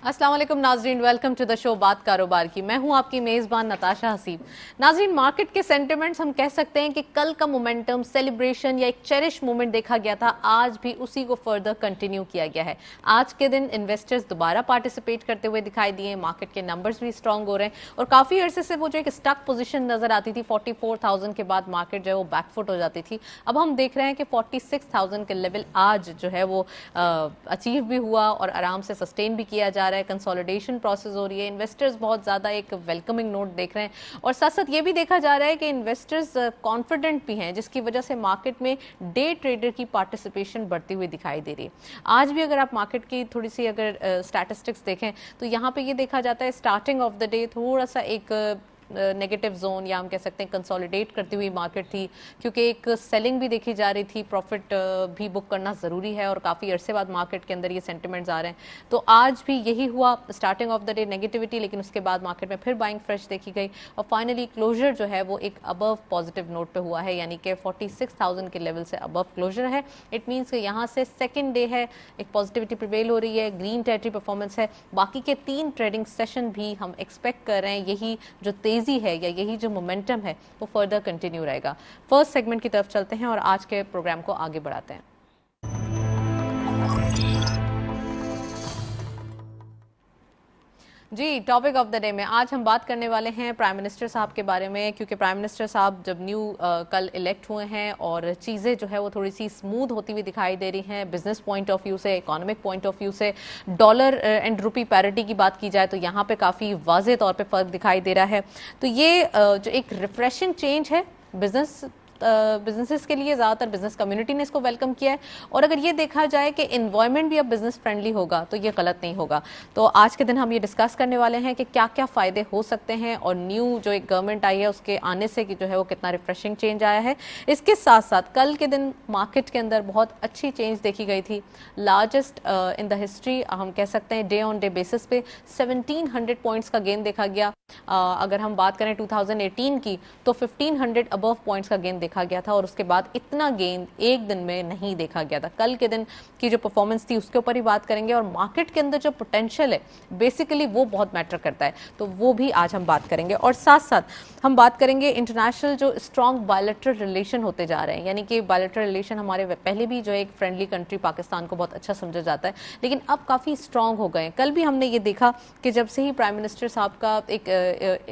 अस्सलाम वालेकुम नाजरीन, वेलकम टू द शो बात कारोबार की। मैं हूं आपकी मेज़बान नताशा हसीब। नाजरीन, मार्केट के सेंटिमेंट्स हम कह सकते हैं कि कल का मोमेंटम, सेलिब्रेशन या एक चेरिश मोमेंट देखा गया था, आज भी उसी को फर्दर कंटिन्यू किया गया है। आज के दिन इन्वेस्टर्स दोबारा पार्टिसिपेट करते हुए दिखाई दिए, मार्केट के नंबर्स भी स्ट्रॉन्ग हो रहे हैं और काफ़ी अरसे से वो जो एक स्टक पोजिशन नजर आती थी 44,000 के बाद मार्केट जो है वो बैकफुट हो जाती थी, अब हम देख रहे हैं कि 46,000 के लेवल आज जो है वो अचीव भी हुआ और आराम से सस्टेन भी किया जा रहा है। कंसोलिडेशन प्रोसेस हो रही है, इन्वेस्टर्स बहुत ज़्यादा एक वेलकमिंग नोट देख रहे हैं और साथ साथ ये भी देखा जा रहा है कि इन्वेस्टर्स कॉन्फिडेंट भी हैं, जिसकी वजह से मार्केट में डे ट्रेडर की पार्टिसिपेशन बढ़ती हुई दिखाई दे रही है। आज भी अगर आप मार्केट की थोड़ी सी अगर स्टैटिस्टिक्स देखें तो यहाँ पे ये देखा जाता है स्टार्टिंग ऑफ द डे थोड़ा सा एक नेगेटिव जोन या हम कह सकते हैं कंसोलिडेट करती हुई मार्केट थी, क्योंकि एक सेलिंग भी देखी जा रही थी, प्रॉफिट भी बुक करना ज़रूरी है और काफ़ी अरसे बाद मार्केट के अंदर ये सेंटिमेंट्स आ रहे हैं। तो आज भी यही हुआ, starting of the day negativity, लेकिन उसके बाद मार्केट में फिर बाइंग फ्रेश देखी गई और फाइनली क्लोजर जो है वो एक अबव पॉजिटिव नोट पे हुआ है, यानी कि 46,000 के लेवल से अबव क्लोजर है। इट मीन्स कि यहाँ से सेकेंड डे है, एक पॉजिटिविटी प्रिवेल हो रही है, ग्रीन टेरिटरी परफॉर्मेंस है। बाकी के 3 ट्रेडिंग सेशन भी हम एक्सपेक्ट कर रहे हैं यही जो तेज़ी है या यही जो मोमेंटम है वो फर्दर कंटिन्यू रहेगा। फर्स्ट सेगमेंट की तरफ चलते हैं और आज के प्रोग्राम को आगे बढ़ाते हैं। जी, टॉपिक ऑफ द डे में आज हम बात करने वाले हैं प्राइम मिनिस्टर साहब के बारे में, क्योंकि प्राइम मिनिस्टर साहब जब कल इलेक्ट हुए हैं और चीज़ें जो है वो थोड़ी सी स्मूथ होती हुई दिखाई दे रही हैं बिजनेस पॉइंट ऑफ व्यू से, इकोनॉमिक पॉइंट ऑफ व्यू से। डॉलर एंड रुपी पैरिटी की बात की जाए तो यहाँ पे काफ़ी वाज़े तौर पे फ़र्क दिखाई दे रहा है। तो ये जो एक रिफ्रेशिंग चेंज है बिजनेसेस के लिए, ज़्यादातर बिजनेस कम्युनिटी ने इसको वेलकम किया है और अगर ये देखा जाए कि इन्वायरमेंट भी अब बिजनेस फ्रेंडली होगा तो ये गलत नहीं होगा। तो आज के दिन हम ये डिस्कस करने वाले हैं कि क्या क्या फ़ायदे हो सकते हैं और न्यू जो एक गवर्नमेंट आई है उसके आने से कि जो है वो कितना रिफ्रेशिंग चेंज आया है। इसके साथ साथ कल के दिन मार्केट के अंदर बहुत अच्छी चेंज देखी गई थी, लार्जेस्ट इन द हिस्ट्री हम कह सकते हैं। डे ऑन डे बेसिस पे 1700 पॉइंट्स का गेन देखा गया। अगर हम बात करें 2018 की तो 1500 अबव पॉइंट्स का गेन देखा गया था और उसके बाद इतना गेन एक दिन में नहीं देखा गया था। कल के दिन की जो परफॉर्मेंस थी उसके ऊपर ही बात करेंगे और मार्केट के अंदर जो पोटेंशियल है बेसिकली वो बहुत मैटर करता है, तो वो भी आज हम बात करेंगे। और साथ साथ हम बात करेंगे इंटरनेशनल जो स्ट्रॉन्ग बायलैटरल रिलेशन होते जा रहे हैं, यानी कि बायलैटरल रिलेशन हमारे पहले भी जो एक फ्रेंडली कंट्री पाकिस्तान को बहुत अच्छा समझा जाता है, लेकिन अब काफ़ी स्ट्रॉन्ग हो गए हैं। कल भी हमने ये देखा कि जब से ही प्राइम मिनिस्टर साहब का एक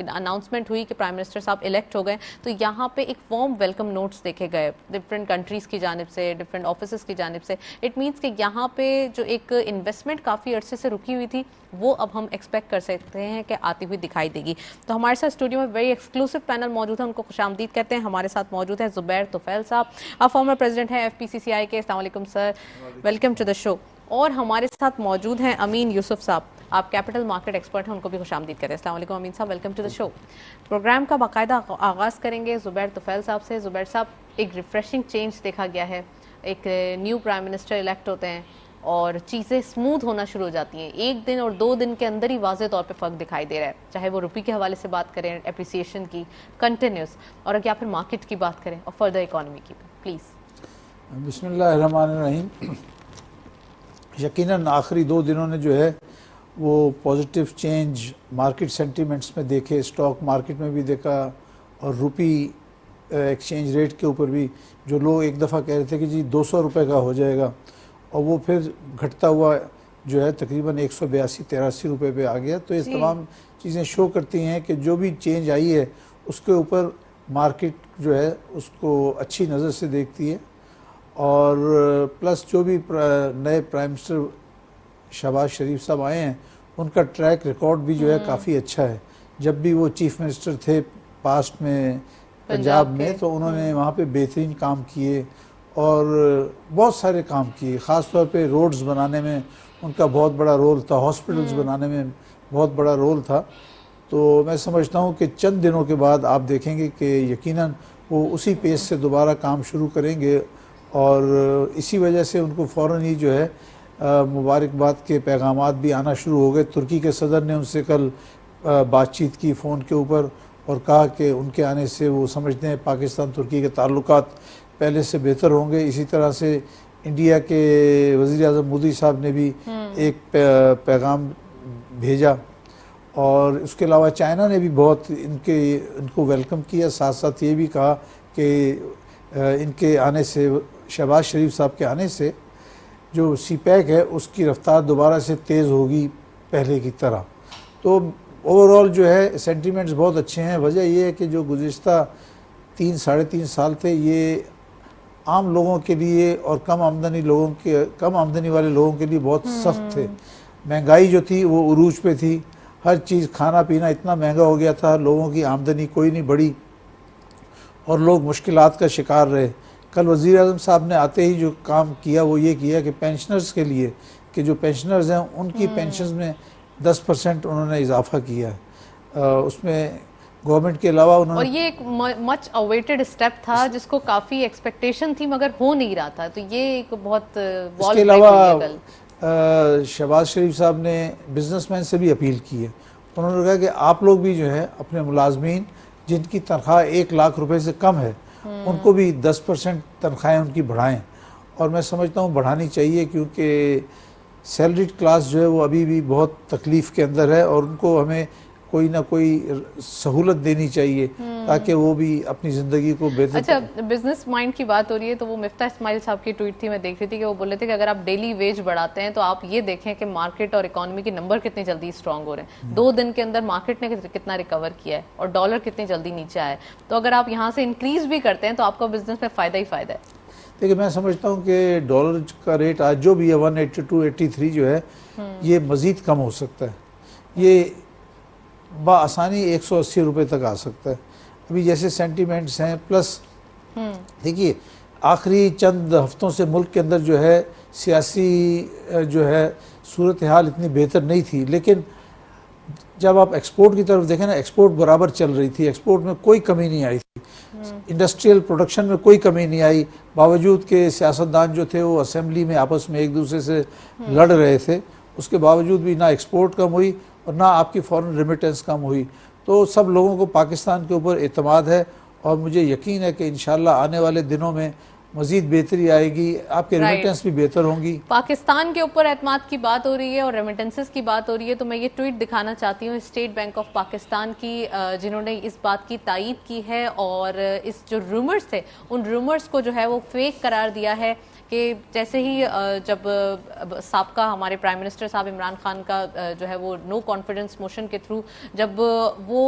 अनाउंसमेंट हुई कि प्राइम मिनिस्टर साहब इलेक्ट हो गए तो यहाँ पे एक वार्म वेलकम नोट्स देखे गए डिफरेंट कंट्रीज़ की जानिब से, डिफरेंट ऑफिसेस की जानिब से। इट मीन्स कि यहाँ पे जो एक इन्वेस्टमेंट काफ़ी अरसे से रुकी हुई थी वो अब हम एक्सपेक्ट कर सकते हैं कि आती हुई दिखाई देगी। तो हमारे साथ स्टूडियो में वेरी एक्सक्लूसिव पैनल मौजूद है, उनको खुशामदीद कहते हैं। हमारे साथ मौजूद है ज़ुबैर तुफैल साहब, आप फॉर्मर प्रेसिडेंट हैं FPCCI के। अस्सलाम वालेकुम sir, welcome to the show. और हमारे साथ मौजूद हैं अमीन यूसुफ साहब, आप कैपिटल मार्केट एक्सपर्ट हैं, उनको भी खुशामदीद करें। अस्सलाम वालेकुम Amin sahab, welcome to the show. Programme का बाकायदा आगाज़ करेंगे ज़ुबैर तुफैल साहब से। ज़ुबैर साहब, एक रिफ्रेशिंग चेंज देखा गया है, एक न्यू प्राइम मिनिस्टर इलेक्ट होते हैं और चीज़ें स्मूथ होना शुरू हो जाती हैं। एक दिन और 2 दिन के अंदर ही वाज़े तौर पे फ़र्क दिखाई दे रहा है, चाहे वो रुपये के हवाले से बात करें, एप्रिसिएशन की कंटिन्यूस, और या फिर मार्केट की बात करें और फर्दर इकॉनमी की। प्लीज़। बिस्मिल्लाहिर्रहमानिर्रहीम। यकीनन आखिरी 2 दिनों ने जो है वो पॉजिटिव चेंज मार्केट सेंटीमेंट्स में देखे, स्टॉक मार्केट में भी देखा और रुपी एक्सचेंज रेट के ऊपर भी, जो लोग एक दफ़ा कह रहे थे कि जी 200 रुपये का हो जाएगा और वो फिर घटता हुआ जो है तकरीबन 182-183 रुपये पे आ गया। तो ये तमाम चीज़ें शो करती हैं कि जो भी चेंज आई है उसके ऊपर मार्केट जो है उसको अच्छी नज़र से देखती है। और प्लस जो भी नए प्राइम मिनिस्टर शहबाज शरीफ साहब आए हैं उनका ट्रैक रिकॉर्ड भी जो है काफ़ी अच्छा है। जब भी वो चीफ मिनिस्टर थे पास्ट में पंजाब में तो उन्होंने वहाँ पे बेहतरीन काम किए और बहुत सारे काम किए। ख़ास तौर पे रोड्स बनाने में उनका बहुत बड़ा रोल था, हॉस्पिटल्स बनाने में बहुत बड़ा रोल था। तो मैं समझता हूँ कि चंद दिनों के बाद आप देखेंगे कि यकीनन वो उसी पेस से दोबारा काम शुरू करेंगे और इसी वजह से उनको फ़ौरन ही जो है मुबारकबाद के पैगामात भी आना शुरू हो गए। तुर्की के सदर ने उनसे कल बातचीत की फ़ोन के ऊपर और कहा कि उनके आने से वो समझते हैं पाकिस्तान तुर्की के ताल्लुकात पहले से बेहतर होंगे। इसी तरह से इंडिया के वज़ीर आज़म मोदी साहब ने भी एक पैगाम भेजा, और उसके अलावा चाइना ने भी बहुत इनको वेलकम किया। साथ साथ ये भी कहा कि इनके आने से, शहबाज शरीफ साहब के आने से जो सीपैक है उसकी रफ्तार दोबारा से तेज़ होगी पहले की तरह। तो ओवरऑल जो है सेंटीमेंट्स बहुत अच्छे हैं। वजह यह है कि जो गुज़िश्ता 3-3.5 साल थे ये आम लोगों के लिए और कम आमदनी वाले लोगों के लिए बहुत सख्त थे। महंगाई जो थी वो उरूज पे थी, हर चीज़ खाना पीना इतना महंगा हो गया था, लोगों की आमदनी कोई नहीं बढ़ी और लोग मुश्किलात का शिकार रहे। कल वज़ीर आज़म साहब ने आते ही जो काम किया वो ये किया कि पेंशनर्स के लिए, कि जो पेंशनर्स हैं उनकी पेंशन्स में 10% उन्होंने इजाफा किया है। उसमें गवर्नमेंट के अलावा उन्होंने, और ये एक मच अवेटेड स्टेप था जिसको काफ़ी एक्सपेक्टेशन थी मगर हो नहीं रहा था, तो ये एक बहुत इसके अलावा शहबाज शरीफ साहब ने बिजनेसमैन से भी अपील की है। उन्होंने कहा कि आप लोग भी जो है अपने मुलाजमीन जिनकी तनख्वाह 1 लाख रुपए से कम है उनको भी 10% तनख्वाहें उनकी बढ़ाएं, और मैं समझता हूँ बढ़ानी चाहिए, क्योंकि सैलरीड क्लास जो है वो अभी भी बहुत तकलीफ़ के अंदर है और उनको हमें कोई ना कोई सहूलत देनी चाहिए ताकि वो भी अपनी ज़िंदगी को बेहतर। अच्छा, बिजनेस माइंड की बात हो रही है तो वो मिफ्ता इस्माइल साहब की ट्वीट थी, मैं देख रही थी कि वो बोल रहे थे कि अगर आप डेली वेज बढ़ाते हैं तो आप ये देखें कि मार्केट और इकोनॉमी के नंबर कितनी जल्दी स्ट्रांग हो रहे हैं। 2 दिन के अंदर मार्केट ने कितना रिकवर किया है और डॉलर कितनी जल्दी नीचे आया है। तो अगर आप यहाँ से इंक्रीज भी करते हैं तो आपका बिजनेस में फ़ायदा ही फ़ायदा है। देखिए, मैं समझता हूँ कि डॉलर का रेट आज जो भी है 182-83 जो है ये मज़ीद कम हो सकता है, ये बआसानी 180 रुपये तक आ सकता है। अभी जैसे सेंटीमेंट्स हैं, प्लस देखिए आखिरी चंद हफ्तों से मुल्क के अंदर जो है सियासी जो है सूरत हाल इतनी बेहतर नहीं थी, लेकिन जब आप एक्सपोर्ट की तरफ देखें ना, एक्सपोर्ट बराबर चल रही थी, एक्सपोर्ट में कोई कमी नहीं आई थी, इंडस्ट्रियल प्रोडक्शन में कोई कमी नहीं आई, बावजूद के सियासतदान जो थे वो असेंबली में आपस में एक दूसरे से लड़ रहे थे, उसके बावजूद भी ना एक्सपोर्ट कम हुई और ना आपकी फॉरेन रेमिटेंस कम हुई। तो सब लोगों को पाकिस्तान के ऊपर एतमाद है और मुझे यकीन है कि इंशाल्लाह आने वाले दिनों में मज़ीद बेहतरी आएगी, आपके रेमिटेंस भी बेहतर होंगी। पाकिस्तान के ऊपर एतमाद की बात हो रही है और रेमिटेंसेस की बात हो रही है, तो मैं ये ट्वीट दिखाना चाहती हूँ स्टेट बैंक ऑफ पाकिस्तान की, जिन्होंने इस बात की तायीद की है और इस जो रूमर्स थे उन रूमर्स को जो है वो फेक करार दिया है कि जैसे ही जब साबका हमारे प्राइम मिनिस्टर साहब इमरान खान का जो है वो नो कॉन्फिडेंस मोशन के थ्रू जब वो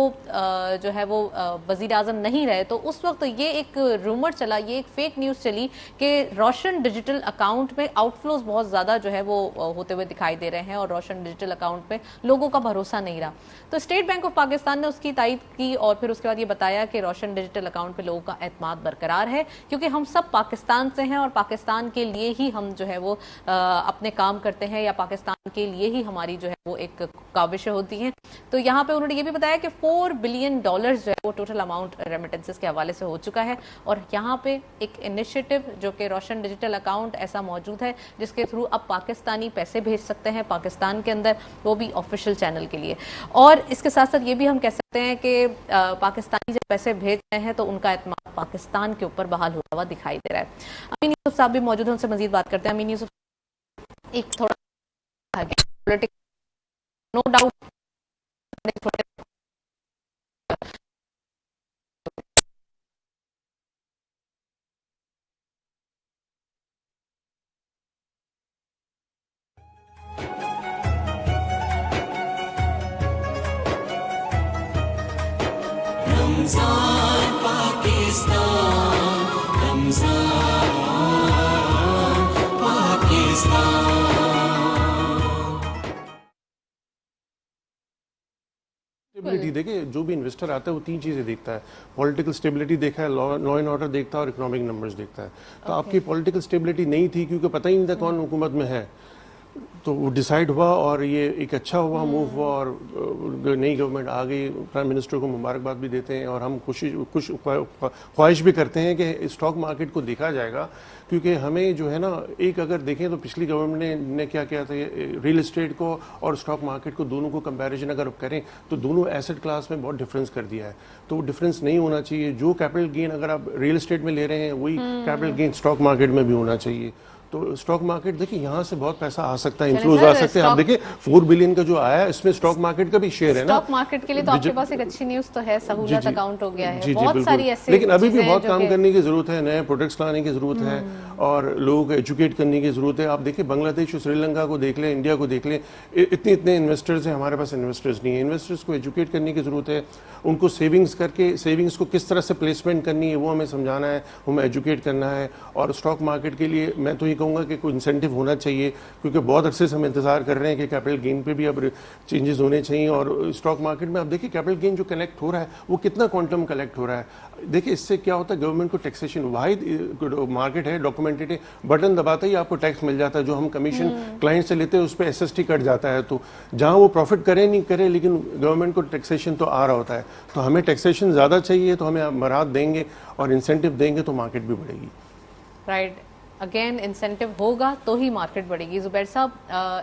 जो है वो वज़ीर आज़म नहीं रहे, तो उस वक्त ये एक रूमर चला, ये एक फेक न्यूज़ चली कि रोशन डिजिटल अकाउंट में आउटफ्लोज बहुत ज़्यादा जो है वो होते हुए दिखाई दे रहे हैं और रोशन डिजिटल अकाउंट में लोगों का भरोसा नहीं रहा। तो स्टेट बैंक ऑफ पाकिस्तान ने उसकी तायीद की और फिर उसके बाद ये बताया कि रोशन डिजिटल अकाउंट पे लोगों का एतमाद बरकरार है, क्योंकि हम सब पाकिस्तान से हैं और पाकिस्तान के लिए ही हम जो है वो अपने काम करते हैं या पाकिस्तान के लिए ही हमारी जो है वो एक काविशें होती हैं। तो यहाँ पे उन्होंने ये भी बताया कि $4 बिलियन जो है वो टोटल अमाउंट रेमिटेंसेस के हवाले से हो चुका है और यहाँ पे एक इनिशिएटिव जो कि रोशन डिजिटल अकाउंट ऐसा मौजूद है जिसके थ्रू अब पाकिस्तानी पैसे भेज सकते हैं पाकिस्तान के अंदर, वो भी ऑफिशियल चैनल के लिए। और इसके साथ साथ ये भी हम कह सकते हैं कि पाकिस्तानी जब पैसे भेज रहे हैं तो उनका एतमाद पाकिस्तान के ऊपर बहाल होता हुआ दिखाई दे रहा है। अमीन यूसुफ साहब भी मौजूद हैं, उनसे मजीद बात करते हैं। अमीन यूसुफ, एक थोड़ा politics no doubt Ramzan Pakistan, Ramzan Pakistan. Stability देखिए, जो भी इन्वेस्टर आता है वो 3 चीज़ें देखता है। पॉलिटिकल स्टेबिलिटी देखा है, लॉ एंड ऑर्डर देखता है और इकोनॉमिक नंबर्स देखता है। तो आपकी पॉलिटिकल स्टेबिलिटी नहीं थी क्योंकि पता ही नहीं था कौन हुकूमत में है, तो वो डिसाइड हुआ और ये एक अच्छा हुआ मूव हुआ और नई गवर्नमेंट आ गई। प्राइम मिनिस्टर को मुबारकबाद भी देते हैं और हम ख्वाहिश भी करते हैं कि स्टॉक मार्केट को देखा जाएगा, क्योंकि हमें जो है ना, एक अगर देखें तो पिछली गवर्नमेंट ने क्या किया था, रियल एस्टेट को और स्टॉक मार्केट को दोनों को कंपैरिजन अगर करें तो दोनों एसेट क्लास में बहुत डिफरेंस कर दिया है। तो वो डिफरेंस नहीं होना चाहिए। जो कैपिटल गेन अगर आप रियल एस्टेट में ले रहे हैं वही कैपिटल गेन स्टॉक मार्केट में भी होना चाहिए। तो स्टॉक मार्केट देखिए यहाँ से बहुत पैसा आ सकता है, चलिए इन्फ्लोज सर, आ सकते हैं। आप स्टॉक- देखिए 4 बिलियन का जो आया है इसमें स्टॉक मार्केट का भी शेयर है ना। स्टॉक मार्केट के लिए तो आपके पास एक अच्छी न्यूज़ तो है, सहूलत अकाउंट हो गया है, जी, बहुत बिल्कुल। सारी ऐसी लेकिन अभी भी चीज़ें हैं बहुत जो काम कि- करने की जरूरत है, नए प्रोडक्ट्स लाने की जरूरत है और लोगों को एजुकेट करने की जरूरत है। आप देखिए बांग्लादेश और श्रीलंका को देख लें, इंडिया को देख लें, इतने इन्वेस्टर्स हैं, हमारे पास इन्वेस्टर्स नहीं है। इन्वेस्टर्स को एजुकेट करने की जरूरत है, उनको सेविंग्स करके सेविंग्स को किस तरह से प्लेसमेंट करनी है वो हमें समझाना है, हमें एजुकेट करना है। और स्टॉक मार्केट के लिए मैं तो ये कहूँगा कि कोई इंसेंटिव होना चाहिए, क्योंकि बहुत अरसे से हम इंतजार कर रहे हैं कि कैपिटल गेन पे भी अब चेंजेस होने चाहिए। और स्टॉक मार्केट में आप देखिए कैपिटल गेन जो कलेक्ट हो रहा है वो कितना क्वांटम कलेक्ट हो रहा है। देखिए इससे क्या होता है, गवर्नमेंट को टैक्सेशन, वाहिद मार्केट है, डॉक्यूमेंटेड है, बटन दबाते ही आपको टैक्स मिल जाता है। जो हम कमीशन क्लाइंट से लेते हैं उस पर एसएसटी कट जाता है। तो जहाँ वो प्रॉफिट करे नहीं करे, लेकिन गवर्नमेंट को टैक्सेशन तो आ रहा होता है। तो हमें टैक्सेशन ज़्यादा चाहिए, तो हमें मराहत देंगे और इंसेंटिव देंगे तो मार्केट भी बढ़ेगी। राइट, अगेन इंसेंटिव होगा तो ही मार्केट बढ़ेगी। जुबैर साहब,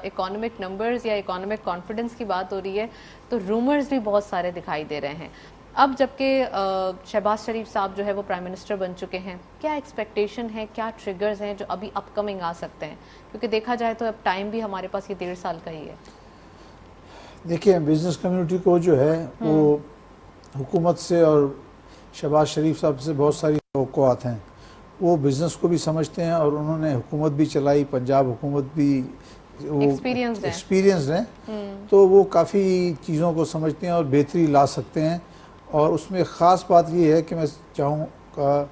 इकोनॉमिक नंबर्स या इकोनॉमिक कॉन्फिडेंस की बात हो रही है तो रूमर्स भी बहुत सारे दिखाई दे रहे हैं। अब जबकि शहबाज शरीफ साहब जो है वो प्राइम मिनिस्टर बन चुके हैं, क्या एक्सपेक्टेशन है, क्या ट्रिगर्स हैं जो अभी अपकमिंग आ सकते हैं? क्योंकि देखा जाए तो अब टाइम भी हमारे पास ये 1.5 साल का ही है। देखिए बिजनेस कम्युनिटी को जो है वो हुकूमत से और शहबाज शरीफ साहब से बहुत सारी तवक्कुआत हैं। वो बिज़नेस को भी समझते हैं और उन्होंने हुकूमत भी चलाई, पंजाब हुकूमत भी वो एक्सपीरियंस हैं, तो वो काफ़ी चीज़ों को समझते हैं और बेहतरी ला सकते हैं। और उसमें ख़ास बात ये है कि मैं चाहूँगा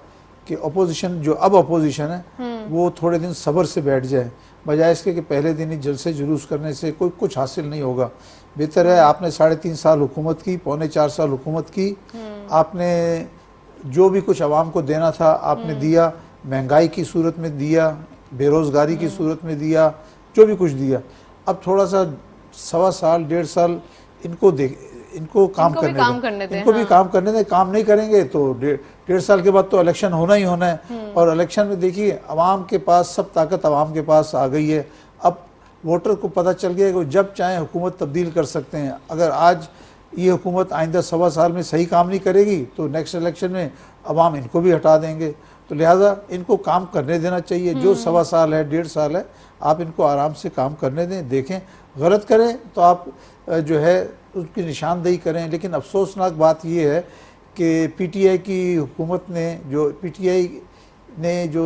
कि अपोजिशन जो अब अपोजिशन है वो थोड़े दिन सब्र से बैठ जाए, बजाय इसके कि पहले दिन ही जलसे जुलूस करने से कोई कुछ हासिल नहीं होगा। बेहतर है आपने 3.5 साल हुकूमत की, 3.25 साल हुकूमत की, आपने जो भी कुछ आवाम को देना था आपने दिया, महंगाई की सूरत में दिया, बेरोज़गारी की सूरत में दिया, जो भी कुछ दिया। अब थोड़ा सा 1.25 साल 1.5 साल इनको काम करने दें, इनको भी काम करने दें। काम नहीं करेंगे तो 1.5 साल के बाद तो इलेक्शन होना ही होना है। और इलेक्शन में देखिए आवाम के पास सब ताकत आवाम के पास आ गई है। अब वोटर को पता चल गया कि जब चाहे हुकूमत तब्दील कर सकते हैं। अगर आज ये हुकूमत आइंदा 1.25 साल में सही काम नहीं करेगी तो नेक्स्ट इलेक्शन में अवाम इनको भी हटा देंगे। तो लिहाजा इनको काम करने देना चाहिए। जो 1.25 साल है 1.5 साल है, आप इनको आराम से काम करने दें। देखें गलत करें तो आप जो है उसकी निशानदेही करें। लेकिन अफसोसनाक बात यह है कि पीटीआई की हुकूमत ने जो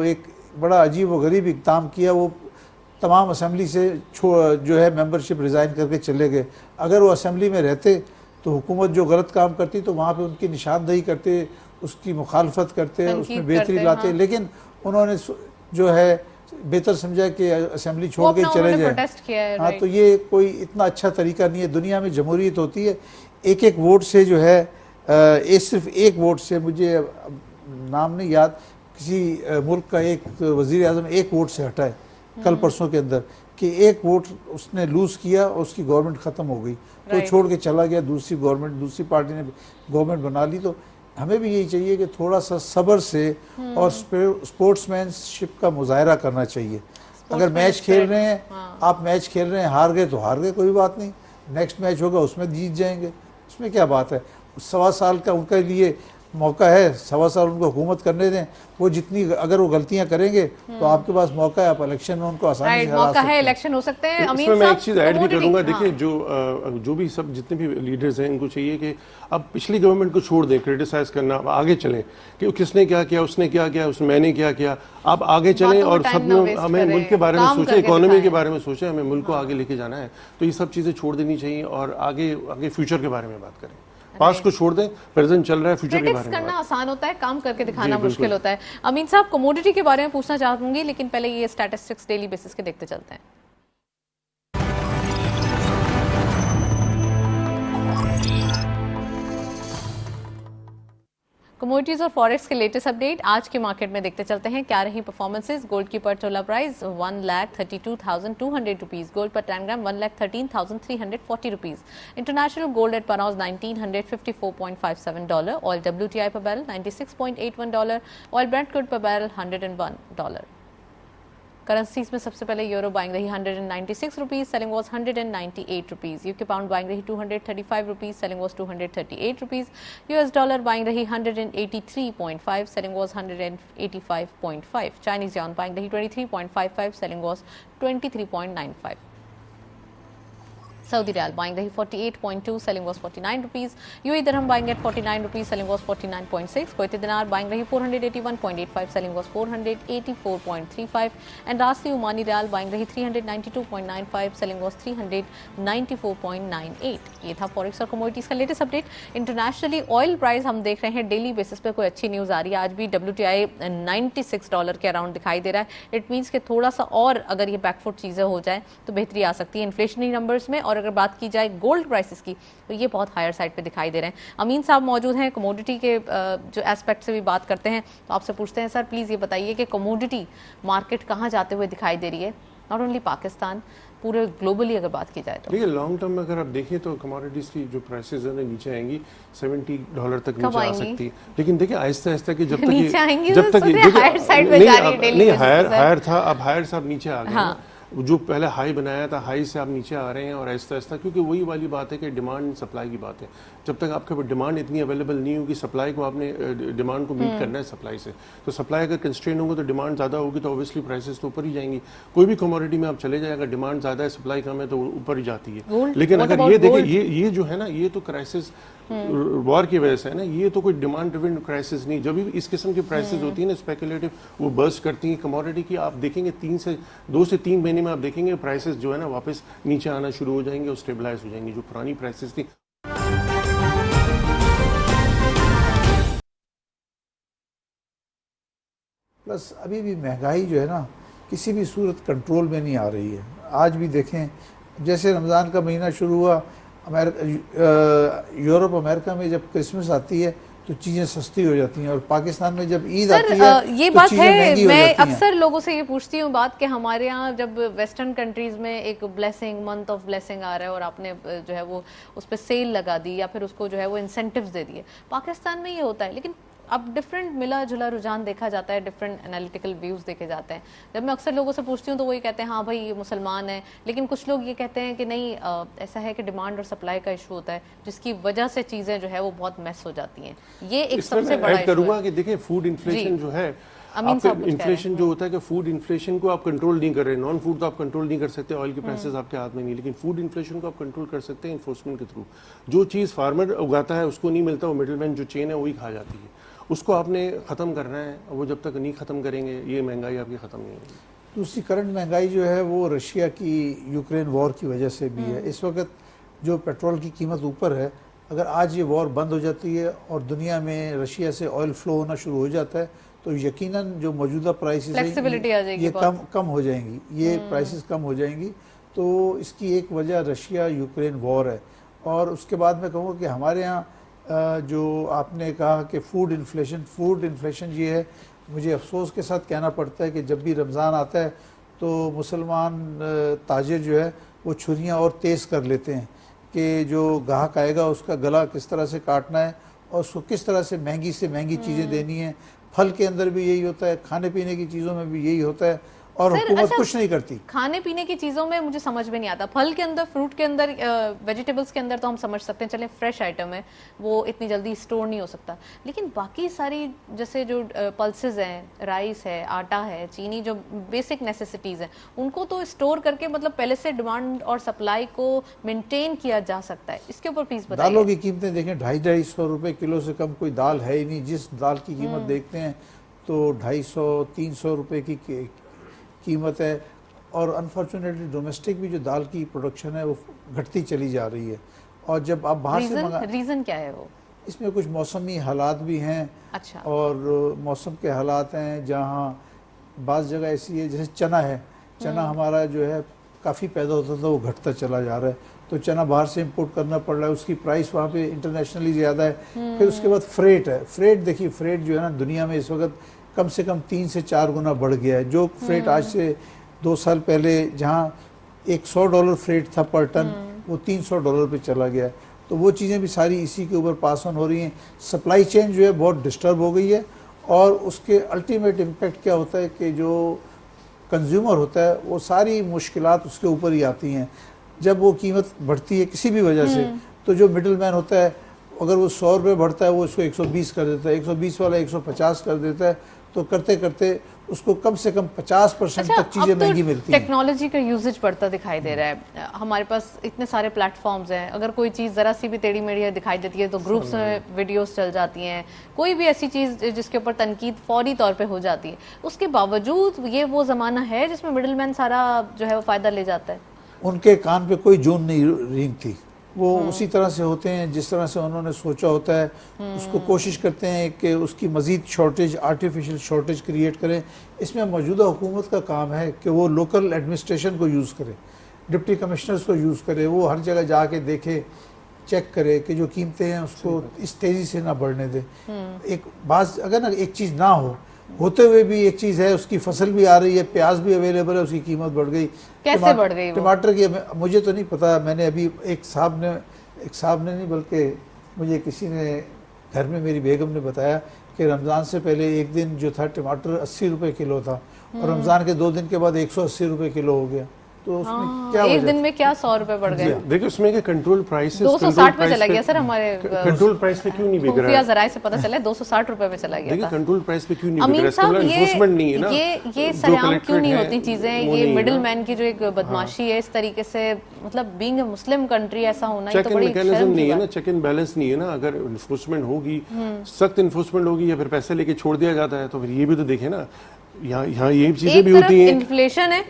एक बड़ा अजीब व गरीब इक़दाम किया, वो तमाम असम्बली से जो है मेंबरशिप रिज़ाइन करके चले गए। अगर वो असम्बली में रहते तो हुकूमत जो गलत काम करती तो वहाँ पे उनकी निशानदेही करते, उसकी मुखालफत करते, उसमें बेहतरी लाते। हाँ। लेकिन उन्होंने जो है बेहतर समझा कि असम्बली छोड़ के चले जाए। हाँ, तो ये कोई इतना अच्छा तरीका नहीं है। दुनिया में जमहूरियत होती है, एक वोट से जो है सिर्फ एक वोट से, मुझे नाम नहीं याद, किसी मुल्क का एक वज़ीर आज़म एक वोट से हटा है कल परसों के अंदर, कि एक वोट उसने लूज़ किया और उसकी गवर्नमेंट ख़त्म हो गई, तो छोड़ के चला गया। दूसरी पार्टी ने गवर्नमेंट बना ली। तो हमें भी यही चाहिए कि थोड़ा सा सब्र से और स्पोर्ट्समैनशिप का मुजाहरा करना चाहिए। अगर मैच खेल रहे हैं, आप मैच खेल रहे हैं, हार गए तो हार गए, कोई बात नहीं, नेक्स्ट मैच होगा उसमें जीत जाएंगे, उसमें क्या बात है। 1.25 साल का उनके लिए मौका है, 1.25 साल उनको हुकूमत करने दें। वो जितनी अगर वो गलतियां करेंगे तो आपके पास मौका है, आप इलेक्शन में उनको आसानी से हरा सकते हैं। इलेक्शन हो सकते हैं। इसमें मैं एक चीज़ ऐड भी करूंगा। देखिए जो भी सब जितने भी लीडर्स हैं, इनको चाहिए कि अब पिछली गवर्नमेंट को छोड़ दें क्रिटिसाइज करना, अब आगे चलें कि किसने क्या किया, उसने क्या किया, मैंने क्या किया। अब आगे चलें और सब में हमें मुल्क के बारे में सोचें, इकोनॉमी के बारे में सोचें, हमें मुल्क को आगे लेके जाना है। तो ये सब चीज़ें छोड़ देनी चाहिए और आगे फ्यूचर के बारे में बात करें। पास्ट को छोड़ दें, प्रेजेंट चल रहा है, फ्यूचर के बारे में करना आसान होता है, काम करके दिखाना मुश्किल होता है। अमीन साहब, कमोडिटी के बारे में पूछना चाहूंगी, लेकिन पहले ये स्टैटिस्टिक्स डेली बेसिस के देखते चलते हैं। कमोडिटीज और फॉरेक्स के लेटेस्ट अपडेट आज के मार्केट में देखते चलते हैं क्या रही परफॉर्मेंसेस। गोल्ड की पर तोला प्राइस 1,32,200 रुपीज, गोल्ड पर 10 gram 1,13,340 rupees, international gold at per ounce $1954.57, oil WTI पर बैरल $96.81, ऑयल ब्रेंट क्रूड पर बैरल $101। करेंसीज में सबसे पहले यूरो बाइंग रही 196 rupees, selling was 198 rupees. UK pound buying रही 235 rupees, selling was 238 rupees. US dollar buying रही 183.5, selling was 185.5। Chinese yuan buying रही 23.55, selling was 23.95। Saudi riyal buying रही 48.2, selling was 49 rupees. UAE dirham buying at 49 rupees, selling was 49.6। Kuwaiti dinar buying रही 481.85, selling was 484.35। And lastly Omani riyal buying रही 392.95, selling was 394.98। ये था forex और commodities का latest update. Internationally oil price हम देख रहे हैं डेली बेसिस पे कोई अच्छी न्यूज़ आ रही है। आज भी WTI $96 के अराउंड दिखाई दे रहा है। इट मीन्स कि थोड़ा सा और अगर ये बैकफुट चीज़ें हो जाए तो बेहतरी आ सकती है इन्फ्लेशनरी नंबर्स में। और अगर बात की जाए गोल्ड प्राइसेस की तो ये बहुत हायर साइड पे दिखाई दे रहे हैं। अमीन साहब मौजूद हैं, कमोडिटी के जो एस्पेक्ट से भी बात करते हैं, तो आपसे पूछते हैं सर प्लीज़ ये बताइए कि कमोडिटी मार्केट कहाँ जाते हुए दिखाई दे रही है, नॉट ओनली पाकिस्तान, पूरे ग्लोबली अगर बात की जाए तो। देखिए लॉन्ग टर्म में अगर आप देखें तो कमोडिटीज़ की जो प्राइसेस है ना नीचे आएंगी, $70 तक नीचे आ सकती है। लेकिन देखिए आहिस्ता आहिस्ता कि जब तक नीचे आएंगी जब तक हायर साइड में जा रही है डेली नहीं बेसिस पे। हायर था, अब हायर से आप नीचे आ गए। हाँ। जो पहले हाई बनाया था, हाई से आप नीचे आ रहे हैं और आहिस्ता आहिस्ता, क्योंकि वही वाली बात है कि डिमांड सप्लाई की बात है। जब तक आपके पास डिमांड इतनी अवेलेबल नहीं होगी, सप्लाई को आपने डिमांड को मीट करना है सप्लाई से, तो सप्लाई अगर कंस्ट्रेन होगा तो डिमांड ज़्यादा होगी, तो ऑब्वियसली प्राइसेस तो ऊपर ही जाएंगी। कोई भी कमोडिटी में आप चले जाए, अगर डिमांड ज़्यादा है सप्लाई कम है तो ऊपर ही जाती है। लेकिन अगर ये देखिए ये जो है ना, ये तो क्राइसिस वॉर की वजह से है ना, ये तो कोई डिमांड ड्रिवन क्राइसिस नहीं। जब भी इस किस्म की प्राइसेस होती है ना स्पेकुलेटिव, वो बर्स्ट करती हैं कमोडिटी की। आप देखेंगे 2 से 3 महीने में आप देखेंगे प्राइसेस जो है ना वापस नीचे आना शुरू हो जाएंगे और स्टेबलाइज हो जाएंगी, जो पुरानी प्राइसेस थी। प्लस अभी भी महंगाई जो है ना किसी भी सूरत कंट्रोल में नहीं आ रही है। आज भी देखें, जैसे रमज़ान का महीना शुरू हुआ, यूरोप अमेरिका में जब क्रिसमस आती है तो चीज़ें सस्ती हो जाती हैं, और पाकिस्तान में जब ईद आती है ये तो बात चीज़ें है। महंगी हो मैं जाती हैं। अक्सर लोगों से ये पूछती हूँ बात कि हमारे यहाँ जब वेस्टर्न कंट्रीज में एक ब्लेसिंग, मंथ ऑफ ब्लेसिंग आ रहा है और आपने जो है वो उस पर सेल लगा दी या फिर उसको जो है वो इंसेंटिव्स दे दिए, पाकिस्तान में ये होता है। लेकिन अब डिफरेंट मिला जुला रुझान देखा जाता है, डिफरेंट एनालिटिकल व्यूज़ देखे जाते हैं। जब मैं अक्सर लोगों से पूछती हूँ तो वही कहते हैं हाँ भाई ये मुसलमान है, लेकिन कुछ लोग ये कहते हैं कि नहीं ऐसा है कि डिमांड और सप्लाई का इशू होता है जिसकी वजह से चीज़ें जो है वो बहुत मैस हो जाती हैं। ये एक सबसे बड़ा इशू करूँगा कि देखिए फूड इन्फ्लेशन जो है, इन्फ्लेशन जो होता है कि फूड इन्फ्लेशन को आप कंट्रोल नहीं कर रहे। नॉन फूड तो आप कंट्रोल नहीं कर सकते, ऑयल की प्राइसेस आपके हाथ में नहीं, लेकिन फूड इन्फ्लेशन को आप कंट्रोल कर सकते हैं इन्फोर्समेंट के थ्रू। जो चीज़ फार्मर उगाता है उसको नहीं मिलता, वो मिडलमैन जो चेन है वही खा जाती है, उसको आपने ख़त्म करना है। वो जब तक नहीं ख़त्म करेंगे ये महंगाई आपकी ख़त्म नहीं होगी। दूसरी करंट महंगाई जो है वो रशिया की यूक्रेन वॉर की वजह से भी है। इस वक्त जो पेट्रोल की कीमत ऊपर है, अगर आज ये वॉर बंद हो जाती है और दुनिया में रशिया से ऑयल फ्लो होना शुरू हो जाता है तो यकीनन जो मौजूदा प्राइसेस है ये कम हो जाएंगी, ये प्राइसेस कम हो जाएंगी। तो इसकी एक वजह रशिया यूक्रेन वॉर है। और उसके बाद मैं कहूँगा कि हमारे यहाँ जो आपने कहा कि फूड इन्फ्लेशन ये है, मुझे अफसोस के साथ कहना पड़ता है कि जब भी रमज़ान आता है तो मुसलमान ताजिर जो है वो छुरियाँ और तेज़ कर लेते हैं कि जो ग्राहक आएगा उसका गला किस तरह से काटना है और उसको किस तरह से महंगी चीज़ें देनी है। फल के अंदर भी यही होता है, खाने पीने की चीज़ों में भी यही होता है, और हुकूमत कुछ नहीं करती। खाने पीने की चीज़ों में मुझे समझ में नहीं आता। फल के अंदर, फ्रूट के अंदर, वेजिटेबल्स के अंदर तो हम समझ सकते हैं, चले फ्रेश आइटम है वो इतनी जल्दी स्टोर नहीं हो सकता, लेकिन बाकी सारी जैसे जो पल्सेस हैं, राइस है, आटा है, चीनी, जो बेसिक नेसेसिटीज़ हैं, उनको तो स्टोर करके मतलब पहले से डिमांड और सप्लाई को मेनटेन किया जा सकता है। इसके ऊपर प्लीज़ बताइए। दालों की कीमतें देखें, 250-250 रुपये किलो से कम कोई दाल है ही नहीं। जिस दाल की कीमत देखते हैं तो 250-300 रुपये की कीमत है। और अनफॉर्चुनेटली डोमेस्टिक भी जो दाल की प्रोडक्शन है वो घटती चली जा रही है। और जब आप बाहर से मंगा, रीज़न क्या है वो? इसमें कुछ मौसमी हालात भी हैं। अच्छा। और मौसम के हालात हैं जहाँ बाज़ जगह ऐसी है, जैसे चना है, चना हमारा जो है काफ़ी पैदा होता था वो घटता चला जा रहा है, तो चना बाहर से इंपोर्ट करना पड़ रहा है, उसकी प्राइस वहाँ पे इंटरनेशनली ज़्यादा है। फिर उसके बाद फ्रेट है। फ्रेट देखिए, फ्रेट जो है ना दुनिया में इस वक्त कम से कम 3 से 4 गुना बढ़ गया है। जो फ्रेट आज से 2 साल पहले जहाँ $100 फ्रेट था पर टन, वो $300 पे चला गया है। तो वो चीज़ें भी सारी इसी के ऊपर पास ऑन हो रही हैं। सप्लाई चेन जो है बहुत डिस्टर्ब हो गई है, और उसके अल्टीमेट इम्पैक्ट क्या होता है कि जो कंज्यूमर होता है वो सारी मुश्किलात उसके ऊपर ही आती हैं। जब वो कीमत बढ़ती है किसी भी वजह से, तो जो मिडिल मैन होता है अगर वो 100 रुपये बढ़ता है वो उसको 120 कर देता है, 120 वाला 150 कर देता है, तो करते करते उसको कम से कम 50% तक चीज़ें महंगी मिलती हैं। टेक्नोलॉजी का यूजेज बढ़ता दिखाई दे रहा है, हमारे पास इतने सारे प्लेटफॉर्म्स हैं, अगर कोई चीज़ ज़रा सी भी टेढ़ी मेढ़ी दिखाई देती है तो ग्रुप्स में वीडियोस चल जाती हैं, कोई भी ऐसी चीज़ जिसके ऊपर तनकीद फौरी तौर पे हो जाती है, उसके बावजूद ये वो ज़माना है जिसमें मिडिल मैन सारा जो है वो फ़ायदा ले जाता है। उनके कान पे कोई जून नहीं रेंगती, वो उसी तरह से होते हैं जिस तरह से उन्होंने सोचा होता है, उसको कोशिश करते हैं कि उसकी मज़ीद शॉर्टेज, आर्टिफिशियल शॉर्टेज क्रिएट करें। इसमें मौजूदा हुकूमत का काम है कि वो लोकल एडमिनिस्ट्रेशन को यूज़ करे, डिप्टी कमिश्नर्स को यूज़ करे, वो हर जगह जाके देखे, चेक करे कि जो कीमतें हैं उसको इस तेज़ी से ना बढ़ने दे। एक बात अगर ना एक चीज़ ना हो होते हुए भी एक चीज़ है, उसकी फसल भी आ रही है, प्याज भी अवेलेबल है, उसकी कीमत बढ़ गई। कैसे बढ़ गई? टमाटर की मुझे तो नहीं पता, मैंने अभी एक साहब ने नहीं बल्कि मुझे किसी ने घर में मेरी बेगम ने बताया कि रमज़ान से पहले एक दिन जो था टमाटर 80 रुपये किलो था और रमज़ान के 2 दिन के बाद 180 रुपये किलो हो गया। तो उसमें क्या एक दिन में क्या 100 रुपए बढ़ गए? देखिए उसमें के कंट्रोल प्राइस 260 पे चला गया सर, हमारे कंट्रोल प्राइस पे क्यों नहीं बिक रहा खुफिया है? जराये से पता चला 260 रुपए पे चला गया देखिए था। कंट्रोल प्राइस पे क्यों नहीं बिक रहा अमीन है? इसका साहब, मतलब enforcement नहीं है ना, ये जो सरेआम क्यों कलेक्ट्रेट नहीं है, होती चीजें? वो ये नहीं है मिडिल ना। मैन की जो एक बदमाशी है इस तरीके से, मतलब बीइंग अ मुस्लिम कंट्री ऐसा होना ही चेक तो एंड बड़ी मैकेनिज्म शर्म नहीं की है ना, बात। चेक एंड बैलेंस नहीं है ना। अगर इन्फोर्समेंट होगी, सख्त इन्फोर्समेंट होगी या फिर पैसे लेके छोड़ दिया जाता है, तो फिर ये भी तो देखे ना, यहाँ ये चीजें भी होती हैं। इन्फ्लेशन है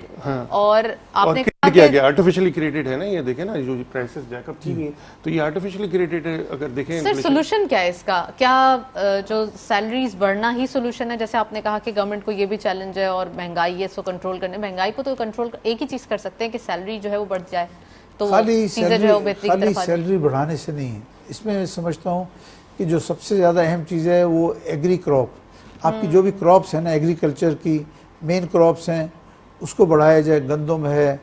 और आपने और किया गया आर्टिफिशियली क्रिएटेड है ना, ये देखें ना जो प्राइसेस जैकअप की हुई हैं, तो ये आर्टिफिशियली क्रिएटेड है। अगर देखें सर सोल्यूशन क्या है इसका? क्या जो सैलरीज बढ़ना ही सोल्यूशन है? जैसे आपने कहा कि गवर्नमेंट को ये भी चैलेंज है और महंगाई है, इसको कंट्रोल करने, महंगाई को तो कंट्रोल एक ही चीज कर सकते हैं कि सैलरी जो है वो बढ़ जाए, तो खाली चीजें जो है वो बेहतरी की खाली तरफ आ जाए। सैलरी बढ़ाने से नहीं है। इसमें मैं समझता हूँ कि जो सबसे ज़्यादा अहम चीज़ है वो एग्री क्रॉप, आपकी जो भी क्रॉप्स हैं ना, एग्रीकल्चर की मेन क्रॉप्स हैं उसको बढ़ाया जाए। गंदम है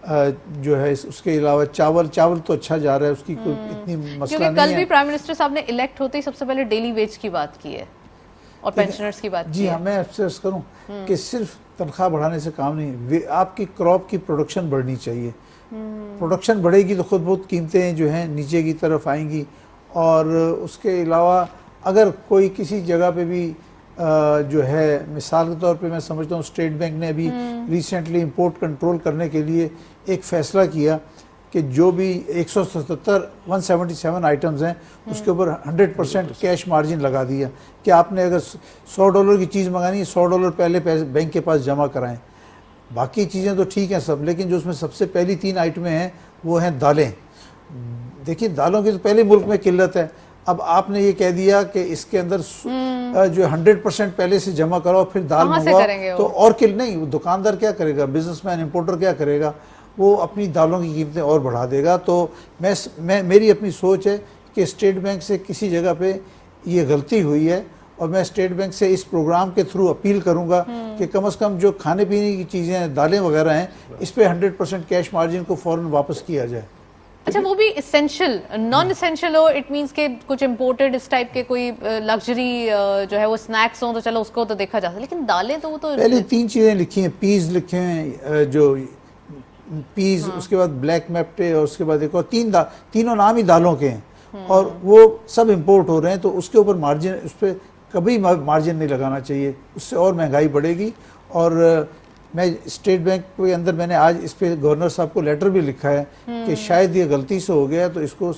जो है, उसके अलावा चावल तो अच्छा जा रहा है, उसकी कोई इतनी मसला क्योंकि नहीं कल है। भी प्राइम मिनिस्टर साहब ने इलेक्ट होते ही सबसे पहले डेली वेज की बात की है और पेंशनर्स की बात की जी है। हाँ, मैं अफसोस करूँ कि सिर्फ तनख्वाह बढ़ाने से काम नहीं, आपकी क्रॉप की प्रोडक्शन बढ़नी चाहिए। प्रोडक्शन बढ़ेगी तो खुद बहुत कीमतें जो हैं नीचे की तरफ आएंगी। और उसके अलावा अगर कोई किसी जगह पे भी जो है, मिसाल के तौर पे मैं समझता हूँ स्टेट बैंक ने अभी रिसेंटली इंपोर्ट कंट्रोल करने के लिए एक फ़ैसला किया कि जो भी 177 आइटम्स हैं उसके ऊपर 100% कैश मार्जिन लगा दिया कि आपने अगर $100 की चीज़ मंगानी है, $100 पहले बैंक के पास जमा कराएं। बाकी चीज़ें तो ठीक हैं सब, लेकिन जो उसमें सबसे पहली 3 आइटमें हैं वो हैं दालें। देखिए दालों की तो पहले मुल्क में किल्लत है, अब आपने ये कह दिया कि इसके अंदर जो 100% पहले से जमा कराओ फिर दाल मंगवाओ, तो और नहीं, वो दुकानदार क्या करेगा, बिजनेसमैन इंपोर्टर क्या करेगा, वो अपनी दालों की कीमतें और बढ़ा देगा। तो मैं मेरी अपनी सोच है कि स्टेट बैंक से किसी जगह पे ये गलती हुई है और मैं स्टेट बैंक से इस प्रोग्राम के थ्रू अपील करूंगा कि कम से कम जो खाने पीने की चीज़ें हैं, दालें वगैरह हैं, इस पे 100% कैश मार्जिन को फ़ौरन वापस किया जाए। अच्छा, वो भी इसेंशियल, नॉन इसेंशियल हो, इट मींस के कुछ इंपोर्टेड इस टाइप के कोई लग्जरी जो है वो स्नैक्स हो तो चलो उसको तो देखा जा सकता है, लेकिन दालें तो वो तो पहले 3 चीज़ें लिखी हैं, पीस लिखे हैं, जो पीस, उसके बाद ब्लैक मैप्टे और उसके बाद एक और तीनों नाम ही दालों के हैं और वो सब इंपोर्ट हो रहे हैं, तो उसके ऊपर मार्जिन, उस पर कभी मार्जिन नहीं लगाना चाहिए, उससे और महंगाई बढ़ेगी। और मैं स्टेट बैंक के अंदर मैंने आज इस पे गवर्नर साहब को लेटर भी लिखा है कि शायद ये गलती से हो गया तो इसको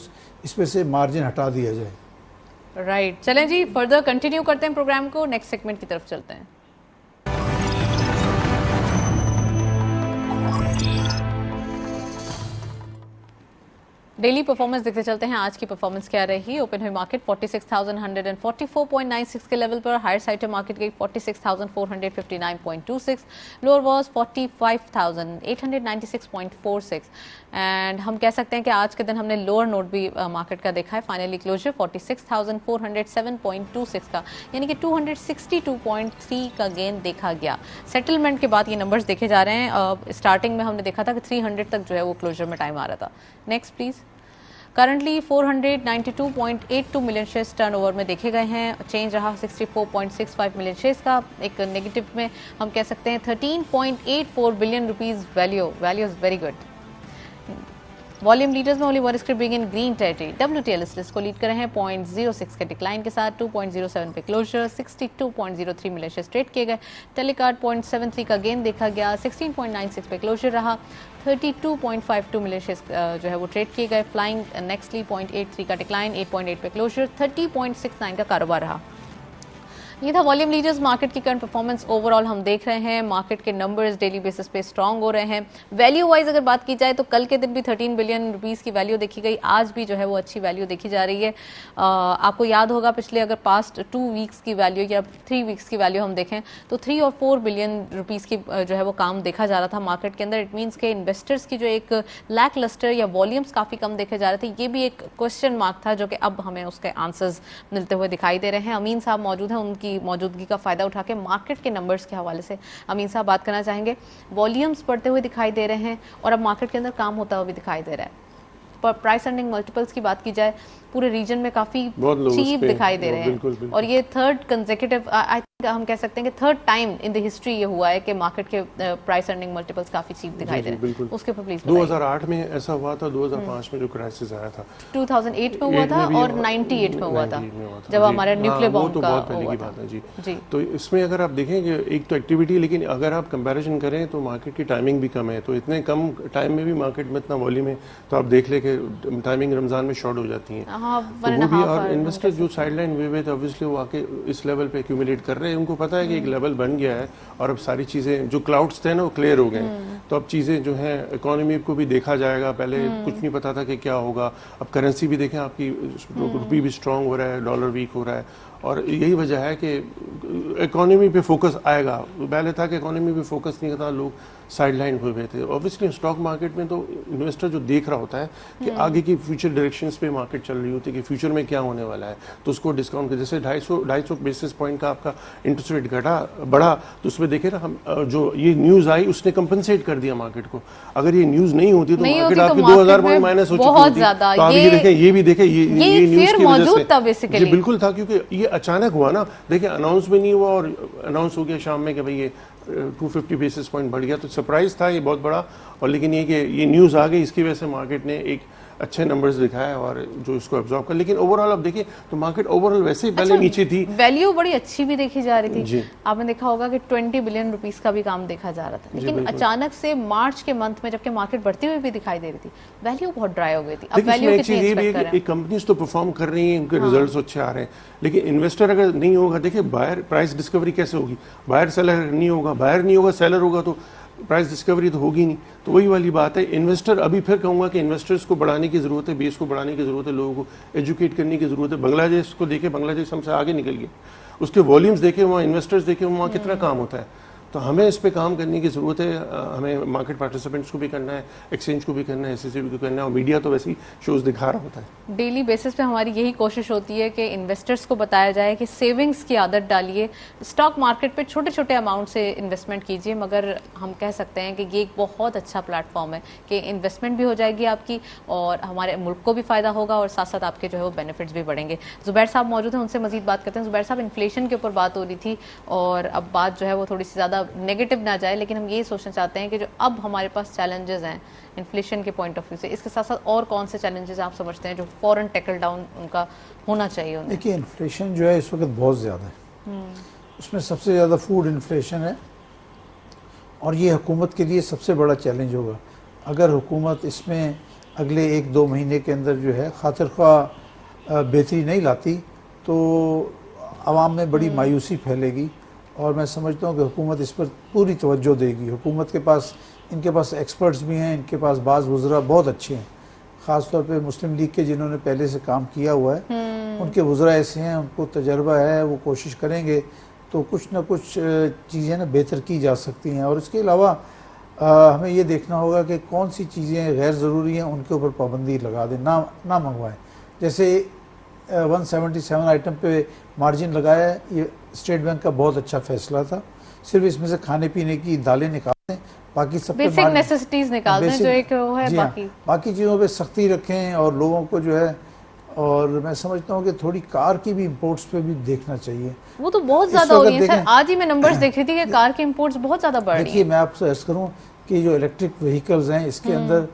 इस पे से मार्जिन हटा दिया जाए। राइट, चलें जी, फर्दर कंटिन्यू करते हैं प्रोग्राम को, नेक्स्ट सेगमेंट की तरफ चलते हैं। डेली परफॉर्मेंस देखते चलते हैं, आज की परफॉर्मेंस क्या रही। ओपन हुई मार्केट 46,144.96 के लेवल पर, हायर साइड मार्केट गई 46,459.26, लोअर वाज 45,896.46 एंड हम कह सकते हैं कि आज के दिन हमने लोअर नोट भी मार्केट का देखा है। फाइनली क्लोजर 46,407.26 का, यानी कि 262.3 का गेन देखा गया। सेटलमेंट के बाद ये नंबर्स देखे जा रहे हैं। स्टार्टिंग में हमने देखा था कि 300 तक जो है वो क्लोजर में टाइम आ रहा था। Next please. Currently 492.82 million shares turnover में देखे गए हैं। चेंज रहा 64.65 मिलियन शेयर्स का। एक नेगेटिव में हम कह सकते हैं 13.84 billion rupees value is very good. Volume leaders में only one script big in green territory. WTL इस लिस्ट को लीड कर रहे हैं 0.06 के डिक्लाइन के साथ। 2.07 पे क्लोजर। 62.03 मिलियन शेयर्स ट्रेड किए गए। टेलीकार्ड 0.73 का गेन देखा गया। 16.96 पे क्लोजर रहा। 32.52 मिलियन शेयर्स जो है वो ट्रेड किए गए। फ्लाइंग नेक्स्टली 0.83 का डिक्लाइन। 8.8 पे क्लोजर। 30.69 का कारोबार रहा। ये था वॉल्यूम लीडर्स। मार्केट की करंट परफॉर्मेंस ओवरऑल हम देख रहे हैं। मार्केट के नंबर्स डेली बेसिस पे स्ट्रांग हो रहे हैं। वैल्यू वाइज अगर बात की जाए तो कल के दिन भी 13 बिलियन रुपीस की वैल्यू देखी गई। आज भी जो है वो अच्छी वैल्यू देखी जा रही है। आपको याद होगा पिछले अगर पास्ट 2 वीक्स की वैल्यू या 3 वीक्स की वैल्यू हम देखें तो 3 और 4 बिलियन रुपीस की जो है वो काम देखा जा रहा था मार्केट के अंदर। इट मीन्स के इन्वेस्टर्स की जो एक लैक लस्टर या वॉल्यूम्स काफ़ी कम देखे जा रहे थे, ये भी एक क्वेश्चन मार्क था जो कि अब हमें उसके आंसर्स मिलते हुए दिखाई दे रहे हैं। अमीन साहब मौजूद हैं, उनकी मौजूदगी का फायदा उठा के मार्केट के नंबर्स के हवाले से अमीन साहब बात करना चाहेंगे। वॉल्यूम्स बढ़ते हुए दिखाई दे रहे हैं और अब मार्केट के अंदर काम होता हुआ भी दिखाई दे रहा है। पर प्राइस अर्निंग मल्टीपल्स की बात की जाए पूरे रीजन में काफी चीप दिखाई दे रहे हैं और ये थर्ड कंसेक्यूटिव आई थिंक हम कह सकते हैं कि third time in the history ये हुआ है कि मार्केट के प्राइस अर्निंग मल्टीपल्स काफी चीप दिखाई दे रहे हैं। उसके ऊपर प्लीज 2008 में ऐसा हुआ था, 2005 में जो क्राइसिस आया था 2008 में हुआ था और 98 में हुआ था जब हमारे न्यूक्लियर बॉम्ब का बहुत पहले की बात है जी। तो इसमें अगर आप देखें कि एक तो एक्टिविटी, लेकिन अगर आप कंपैरिजन करें तो मार्केट की टाइमिंग भी कम है। तो इतने कम टाइम में भी मार्केट में इतना वॉल्यूम है तो आप देख ले कि टाइमिंग रमजान में शॉर्ट हो जाती है। तो वो भी और इन्वेस्टर्स जो साइडलाइन हुए थे ऑब्वियसली वो आके इस लेवल पे एक्यूमुलेट कर रहे हैं। उनको पता है कि एक लेवल बन गया है और अब सारी चीज़ें जो क्लाउड्स थे ना वो क्लियर हो गए। तो अब चीज़ें जो हैं इकोनॉमी को भी देखा जाएगा। पहले कुछ नहीं पता था कि क्या होगा। अब करेंसी भी देखें, आपकी रुपी भी स्ट्रांग हो रहा है, डॉलर वीक हो रहा है और यही वजह है कि इकोनॉमी पे फोकस आएगा। पहले था कि इकोनॉमी पे फोकस नहीं था, लोग साइडलाइन हुए थे। ऑब्वियसली स्टॉक मार्केट में तो इन्वेस्टर जो देख रहा होता है कि आगे की फ्यूचर डायरेक्शंस पे मार्केट चल रही होती है कि फ्यूचर में क्या होने वाला है, तो उसको डिस्काउंट कर, जैसे 250 बेसिस पॉइंट का आपका इंटरेस्ट रेट बढ़ा तो उसमें देखे ना हम जो ये न्यूज़ आई उसने कंपनसेट कर दिया मार्केट को। अगर ये न्यूज़ नहीं होती तो मार्केट आपकी 2000 पॉइंट माइनस हो चुकी होती। तो आप ये देखें, ये भी देखें, ये न्यूज़ की वजह से ये बिल्कुल था क्योंकि ये अचानक हुआ ना। देखिए अनाउंस भी नहीं हुआ और अनाउंस हो गया शाम में कि भाई ये 250 बेसिस पॉइंट बढ़ गया। तो सरप्राइज था ये बहुत बड़ा। और लेकिन ये कि ये न्यूज़ आ गई, इसकी वजह से मार्केट ने एक अच्छे नंबर्स दिखाए और जो इसको एब्जॉर्ब कर। लेकिन ओवरऑल अब देखिए तो मार्केट ओवरऑल वैसे ही पहले नीचे थी। वैल्यू बड़ी अच्छी भी देखी जा रही थी। आपने देखा होगा कि 20 बिलियन रुपीस का भी काम देखा जा रहा था, लेकिन अचानक से मार्च के मंथ में जबकि मार्केट बढ़ती हुई भी दिखाई दे रही थी, वैल्यू बहुत ड्राई हो गई थी। अब वैल्यू कितनी एक्सपेक्ट कर रहे हैं? कंपनीज तो परफॉर्म कर रही हैं, उनके रिजल्ट्स अच्छे आ रहे हैं, लेकिन इन्वेस्टर अगर नहीं होगा, देखिए बायर प्राइस डिस्कवरी कैसे होगी? बायर सेलर नहीं होगा, बायर नहीं होगा, सेलर होगा तो प्राइस डिस्कवरी तो होगी नहीं। तो वही वाली बात है। इन्वेस्टर अभी फिर कहूँगा कि इन्वेस्टर्स को बढ़ाने की ज़रूरत है, बेस को बढ़ाने की ज़रूरत है, लोगों को एजुकेट करने की ज़रूरत है। बांग्लादेश को देखें, बांग्लादेश हमसे आगे निकल गया, उसके वॉल्यूम्स देखें, वहाँ इन्वेस्टर्स देखें, वहाँ कितना काम होता है। तो हमें इस पे काम करने की ज़रूरत है। हमें मार्केट पार्टिसिपेंट्स को भी करना है, एक्सचेंज को भी करना है, एसएससी को करना है और मीडिया तो वैसे ही शोज़ दिखा रहा होता है। डेली बेसिस पे हमारी यही कोशिश होती है कि इन्वेस्टर्स को बताया जाए कि सेविंग्स की आदत डालिए, स्टॉक मार्केट पे छोटे छोटे अमाउंट से इन्वेस्टमेंट कीजिए। मगर हम कह सकते हैं कि ये एक बहुत अच्छा प्लेटफॉर्म है कि इन्वेस्टमेंट भी हो जाएगी आपकी और हमारे मुल्क को भी फ़ायदा होगा और साथ साथ आपके जो है वो बेनिफिट्स भी बढ़ेंगे। जुबैर साहब मौजूद हैं, उनसे मजीद बात करते हैं। जुबैर साहब, इन्फ्लेशन के ऊपर बात हो रही थी और अब बात जो है वो थोड़ी सी ज़्यादा नेगेटिव ना जाए, लेकिन हम ये सोचना चाहते हैं कि जो अब हमारे पास चैलेंजेस हैं इन्फ्लेशन के पॉइंट ऑफ व्यू से, इसके साथ साथ और कौन से चैलेंजेस आप समझते हैं जो फॉरन टैकल डाउन उनका होना चाहिए? देखिए इन्फ्लेशन जो है इस वक्त बहुत ज़्यादा है, उसमें सबसे ज़्यादा फूड इन्फ्लेशन है और ये हुकूमत के लिए सबसे बड़ा चैलेंज होगा। अगर हुकूमत इसमें अगले 1-2 महीने के अंदर जो है खातिर ख्वाह बेहतरी नहीं लाती तो आवाम में बड़ी मायूसी फैलेगी और मैं समझता हूँ कि हुकूमत इस पर पूरी तवज्जो देगी। हुकूमत के पास, इनके पास एक्सपर्ट्स भी हैं, इनके पास बाज़ वज़रा बहुत अच्छे हैं, ख़ास तौर पे मुस्लिम लीग के जिन्होंने पहले से काम किया हुआ है, उनके वज़रा ऐसे हैं, उनको तजर्बा है, वो कोशिश करेंगे तो कुछ ना कुछ चीज़ें ना बेहतर की जा सकती हैं। और इसके अलावा हमें ये देखना होगा कि कौन सी चीज़ें गैर ज़रूरी हैं उनके ऊपर पाबंदी लगा दें, ना मंगवाएँ। जैसे 177 आइटम पे मार्जिन लगाया है, ये स्टेट बैंक का बहुत अच्छा फैसला था। सिर्फ इसमें से खाने पीने की दालें निकाल दें, बाकी सब पे बेसिक नेसेसिटीज निकाल दें, जो एक वो है, जी हाँ, बाकी बाकी चीज़ों पे सख्ती रखें और लोगों को जो है, और मैं समझता हूँ कि थोड़ी कार की भी इंपोर्ट्स पे भी देखना चाहिए। वो तो बहुत इस ज्यादा हो वक्त रही है सर। देखें- आज ही मैं नंबर्स देख रही थी कि कार के इंपोर्ट्स बहुत ज्यादा बढ़ रही देखिए हैं। मैं आपसे अर्ज करूँ कि जो इलेक्ट्रिक व्हीकल्स हैं इसके अंदर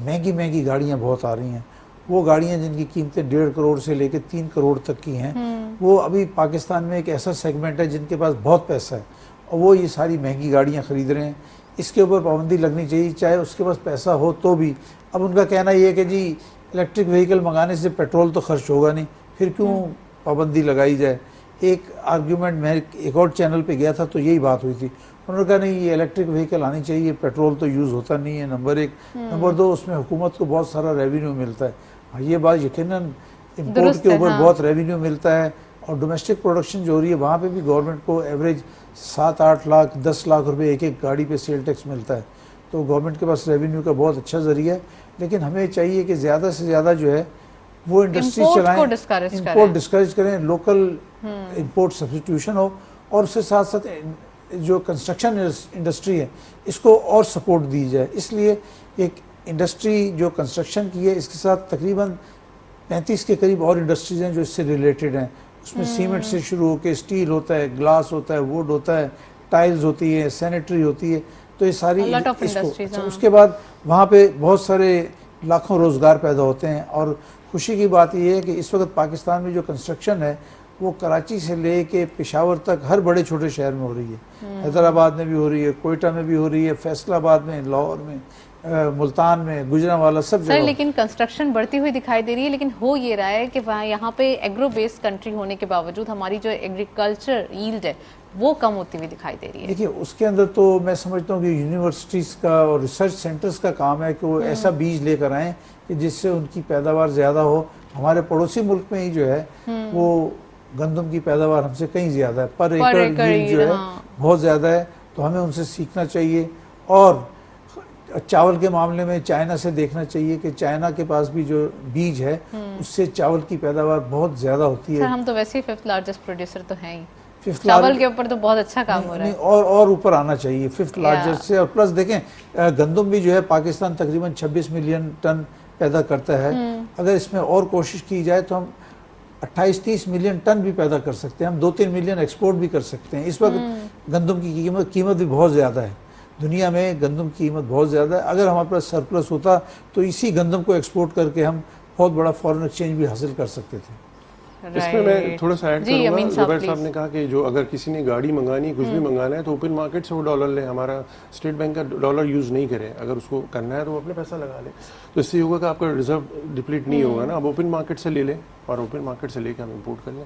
महंगी महंगी गाड़ियाँ बहुत आ रही हैं। वो गाड़ियाँ जिनकी कीमतें 1.5 करोड़ से लेकर 3 करोड़ तक की हैं, वो अभी पाकिस्तान में एक ऐसा सेगमेंट है जिनके पास बहुत पैसा है और वो ये सारी महंगी गाड़ियाँ खरीद रहे हैं। इसके ऊपर पाबंदी लगनी चाहिए, चाहे उसके पास पैसा हो तो भी। अब उनका कहना ये है कि जी इलेक्ट्रिक व्हीकल मंगाने से पेट्रोल तो खर्च होगा नहीं, फिर क्यों पाबंदी लगाई जाए। एक आर्ग्यूमेंट मैं एक और चैनल पे गया था तो यही बात हुई थी। उन्होंने कहा नहीं ये इलेक्ट्रिक व्हीकल आनी चाहिए, पेट्रोल तो यूज़ होता नहीं है, नंबर एक। नंबर दो, उसमें हुकूमत को बहुत सारा रेवेन्यू मिलता है। हाँ, ये बात यकीनन इम्पोर्ट दुरुस्त के है, ऊपर हाँ। बहुत रेवेन्यू मिलता है और डोमेस्टिक प्रोडक्शन जो हो रही है वहाँ पे भी गवर्नमेंट को एवरेज 7-8 लाख 10 लाख रुपए एक एक गाड़ी पे सेल टैक्स मिलता है। तो गवर्नमेंट के पास रेवेन्यू का बहुत अच्छा जरिया है, लेकिन हमें चाहिए कि ज़्यादा से ज़्यादा जो है वो इंडस्ट्री Import को चलाएं, discourage इम्पोर्ट करें। डिस्करेज करें, लोकल इम्पोर्ट सब्स्टिट्यूशन हो, और उसके साथ साथ जो कंस्ट्रक्शन इंडस्ट्री है इसको और सपोर्ट दी जाए। इसलिए एक इंडस्ट्री जो कंस्ट्रक्शन की है इसके साथ तकरीबन 35 के करीब और इंडस्ट्रीज हैं जो इससे रिलेटेड हैं। उसमें सीमेंट से शुरू होकर स्टील होता है, ग्लास होता है, वुड होता है, टाइल्स होती है, सैनिटरी होती है। तो ये सारी A lot of इसको industries, अच्छा, हाँ। उसके बाद वहाँ पे बहुत सारे लाखों रोज़गार पैदा होते हैं। और खुशी की बात यह है कि इस वक्त पाकिस्तान में जो कंस्ट्रक्शन है वो कराची से ले के पेशावर तक हर बड़े छोटे शहर में हो रही है। हैदराबाद में भी हो रही है, कोयटा में भी हो रही है, फैसलाबाद में, लाहौर में, मुल्तान में, गुजरांवाला, सब सर जगह। लेकिन कंस्ट्रक्शन बढ़ती हुई दिखाई दे रही है, लेकिन हो ये रहा है कि वहाँ यहाँ पे एग्रो बेस्ड कंट्री होने के बावजूद हमारी जो एग्रीकल्चर यील्ड है वो कम होती हुई दिखाई दे रही है। देखिए उसके अंदर तो मैं समझता हूँ कि यूनिवर्सिटीज़ का और रिसर्च सेंटर्स का काम है कि वो ऐसा बीज लेकर आएँ कि जिससे उनकी पैदावार ज़्यादा हो। हमारे पड़ोसी मुल्क में ही जो है वो गंदम की पैदावार हमसे कहीं ज़्यादा है, पर एकड़ यील्ड जो है बहुत ज़्यादा है, तो हमें उनसे सीखना चाहिए। और चावल के मामले में चाइना से देखना चाहिए कि चाइना के पास भी जो बीज है उससे चावल की पैदावार बहुत ज़्यादा होती सर है। हम तो वैसे ही 5th लार्जेस्ट प्रोड्यूसर तो हैं ही, फिफ्थ चावल के ऊपर तो बहुत अच्छा काम हो रहा है। और ऊपर आना चाहिए 5th लार्जेस्ट से। और प्लस देखें गंदम भी जो है पाकिस्तान तकरीबन 26 मिलियन टन पैदा करता है। अगर इसमें और कोशिश की जाए तो हम 28-30 मिलियन टन भी पैदा कर सकते हैं। हम 2-3 मिलियन एक्सपोर्ट भी कर सकते हैं। इस वक्त गंदम की कीमत भी बहुत ज़्यादा है, दुनिया में गंदम की कीमत बहुत ज़्यादा है। अगर हमारे पास सरप्लस होता तो इसी गंदम को एक्सपोर्ट करके हम बहुत बड़ा फॉरेन एक्सचेंज भी हासिल कर सकते थे। इसमें मैं थोड़ा सा ऐड जी, करूंगा। अमीन साहब, जुबैर साहब please। ने कहा कि जो अगर किसी ने गाड़ी मंगानी, कुछ भी मंगाना है तो ओपन मार्केट से वो डॉलर ले। हमारा स्टेट बैंक का डॉलर यूज़ नहीं करे, अगर उसको करना है तो वो अपने पैसा लगा ले। तो इससे होगा कि आपका रिजर्व डिप्लीट नहीं होगा ना। अब ओपन मार्केट से ले लें और ओपन मार्केट से लेके हम इम्पोर्ट कर लें,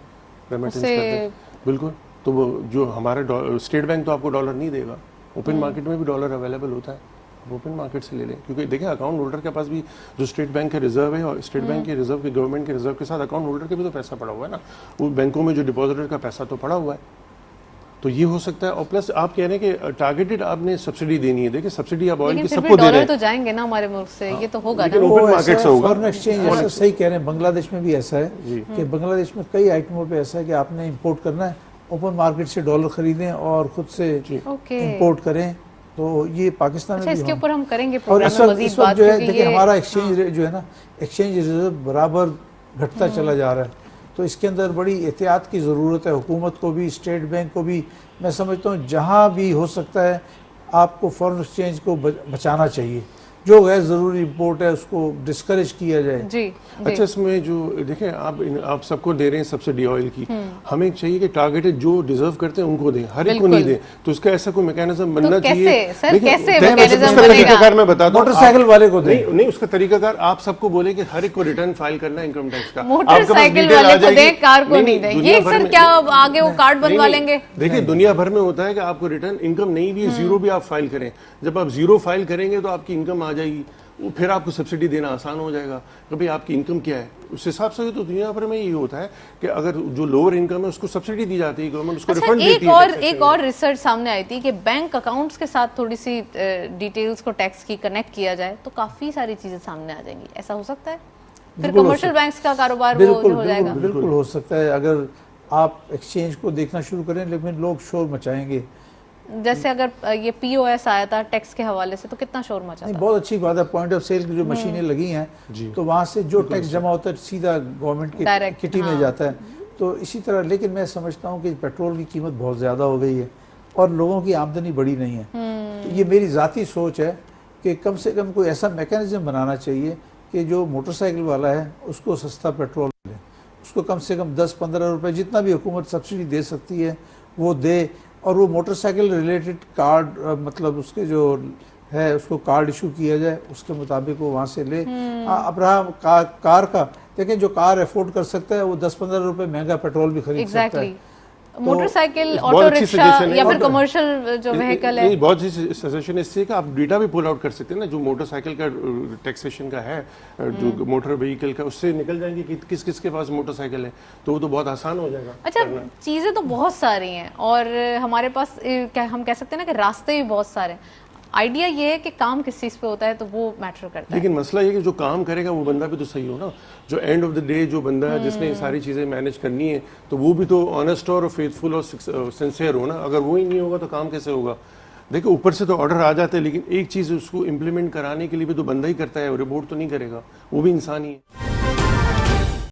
रेमिटेंस कर दें। बिल्कुल, तो वो जो हमारा स्टेट बैंक तो आपको डॉलर नहीं देगा, ओपन मार्केट में भी डॉलर अवेलेबल होता है, ओपन मार्केट से ले लें। क्योंकि देखिए अकाउंट होल्डर के पास भी जो स्टेट बैंक के रिजर्व है और स्टेट बैंक के रिजर्व के गवर्नमेंट के रिजर्व के साथ अकाउंट होल्डर के भी तो पैसा पड़ा हुआ है ना, वो बैंकों में जो डिपॉजिटर का पैसा तो पड़ा हुआ है। तो ये हो सकता है। और प्लस आप कह रहे हैं कि टारगेटेड आपने सब्सिडी देनी है। देखिए सब्सिडी आप ऑयल लेकिन की फिर भी सबको दे रहे डॉलर हैं। तो जाएंगे ना हमारे मुल्क से, ये तो होगा लेकिन ना। ओपन वो मार्केट ऐसा से होगा। फॉरेन एक्सचेंज ऐसा सही कह रहे हैं। बांग्लादेश में भी ऐसा है कि बांग्लादेश में कई आइटमों पे ऐसा है कि आपने इंपोर्ट करना है, ओपन मार्केट से डॉलर खरीदें और खुद से ओके, इंपोर्ट करें। तो ये पाकिस्तान अच्छा में भी इसके हम- ऊपर हम करेंगे और प्रोग्राम इस में वक्त मजीद इस वक्त बात, जो है क्योंकि देखिए ये- हमारा एक्सचेंज रेट जो है ना, एक्सचेंज रिजर्व बराबर घटता चला जा रहा है। तो इसके अंदर बड़ी एहतियात की ज़रूरत है, हुकूमत को भी, स्टेट बैंक को भी। मैं समझता हूँ जहाँ भी हो सकता है आपको फॉरेन एक्सचेंज को बचाना चाहिए। जो गैर ज़रूरी इम्पोर्ट है उसको डिस्करेज किया जाए। जी अच्छा, इसमें जो देखें आप सबको दे रहे हैं सब्सिडी ऑयल की, हमें चाहिए कि टारगेटेड जो डिजर्व करते हैं उनको दें, हर एक को नहीं दें। तो इसका ऐसा कोई मैकेनिज्म बनना चाहिए। कैसे सर, देखिए, कैसे उसका मैकेनिज्म तरीकाकार बनेगा? मैं बताता हूं। मोटरसाइकिल वाले को दें। नहीं, उसका तरीकाकार आप सबको बोले कि हर एक को रिटर्न फाइल करना है इनकम टैक्स का। मोटरसाइकिल वाले को दें, कार को नहीं दें। ये सर क्या आगे वो कार्ड बनवा लेंगे? देखिए दुनिया भर में होता है कि आपको रिटर्न इनकम नहीं भी जीरो भी आप फाइल करें। जब आप जीरो फाइल करेंगे तो आपकी इनकम आ जाएगी, फिर आपको सब्सिडी देना आसान हो जाएगा कि भाई आपकी इनकम क्या है। उस हिसाब से तो दुनिया भर में यही होता है कि अगर जो लोअर इनकम है उसको सब्सिडी दी जाती है, गवर्नमेंट उसको अच्छा, रिफंड देती है। एक और रिसर्च सामने आई थी कि बैंक अकाउंट्स के साथ थोड़ी सी डिटेल्स को टैक्स की कनेक्ट किया जाए तो काफी सारी चीजें सामने आ जाएंगी। ऐसा हो सकता है? फिर बिल्कुल हो कमर्शियल बैंक्स का कारोबार वो बिल्कुल जो हो जाएगा। बिल्कुल बिल्कुल हो सकता है। अगर आप एक्सचेंज को देखना शुरू करें, लेकिन लोग शोर मचाएंगे जैसे अगर ये POS आया था टैक्स के हवाले से तो कितना शोर मचा नहीं, था? बहुत अच्छी बात है। पॉइंट ऑफ सेल की जो मशीनें लगी हैं, तो वहाँ से जो टैक्स जमा होता है सीधा गवर्नमेंट की Direct, किटी में जाता है। तो इसी तरह, लेकिन मैं समझता हूँ कि पेट्रोल की कीमत बहुत ज़्यादा हो गई है और लोगों की आमदनी बढ़ी नहीं है। तो ये मेरी ज़ाती सोच है कि कम से कम कोई ऐसा मैकेनिज्म बनाना चाहिए कि जो मोटरसाइकिल वाला है उसको सस्ता पेट्रोल मिले, उसको कम से कम 10-15 रुपए जितना भी हुकूमत सब्सिडी दे सकती है वो दे, और वो मोटरसाइकिल रिलेटेड कार्ड मतलब उसके जो है उसको कार्ड इशू किया जाए, उसके मुताबिक वो वहाँ से ले। अब रहा कार का, लेकिन जो कार अफोर्ड कर सकता है वो 10-15 रुपए महंगा पेट्रोल भी खरीद सकता है। मोटरसाइकिल, बहुत ऑटो अच्छी रिक्शा suggestion है। या फिर और- कमर्शियल जो व्हीकल है, नहीं, बहुत सी सजेशन इससे कि आप डेटा भी पुल आउट कर सकते हैं ना, जो मोटरसाइकिल का टैक्सेशन का है, जो मोटर व्हीकल का, उससे निकल जाएंगे कि किस किस के पास मोटरसाइकिल है, तो वो तो बहुत आसान हो जाएगा। अच्छा चीजें तो बहुत सारी हैं और हमारे पास क्या हम कह सकते हैं ना कि रास्ते भी बहुत सारे हैं। आइडिया ये है कि काम किस चीज पे होता है तो वो मैटर करता है। लेकिन मसला ये कि जो काम करेगा वो बंदा भी तो सही हो ना, जो एंड ऑफ द डे जो बंदा है जिसने ये सारी चीज़ें मैनेज करनी है, तो वो भी तो ऑनेस्ट और फेथफुल और सिंसियर हो ना। अगर वो ही नहीं होगा तो काम कैसे होगा? देखो, ऊपर से तो ऑर्डर आ जाते हैं, लेकिन एक चीज़ उसको इम्प्लीमेंट कराने के लिए भी तो बंदा ही करता है, रिपोर्ट तो नहीं करेगा, वो भी इंसान ही है।